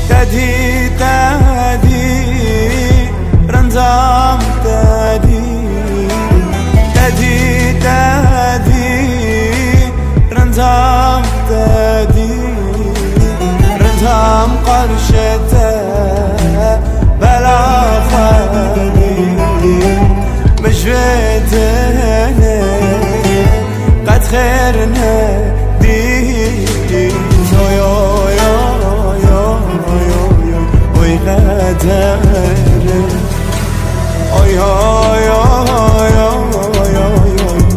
تدي تدي رنزام تدي تدي تدي رنزام تدي رنزام قرشته بلا خالي مجويتني قد خيرنا دي يو يو يو وي قدر اوي اوي اوي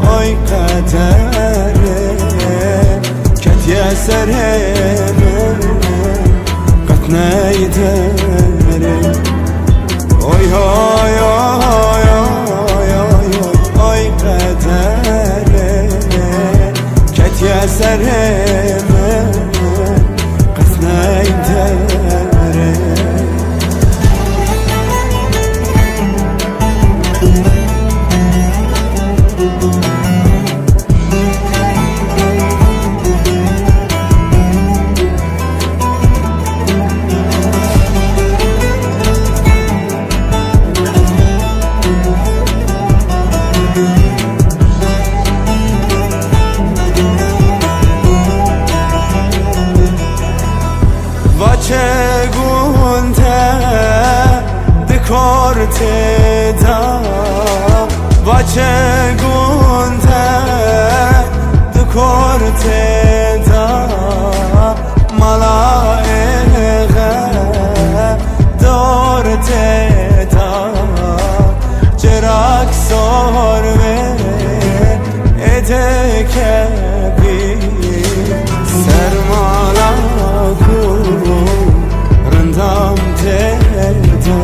اوي قدر كت يسر قد نيدر اوي اوي اوي قدر كت يسر قد نيدر چگونه دکورته دا و چگونه دکورته دا ملائکه دورته دا چراک سوروه اته که بی سرمالاکو رندام تدا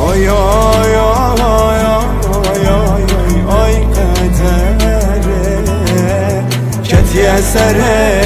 اوی اوی اوی اوی قدره کتی اثره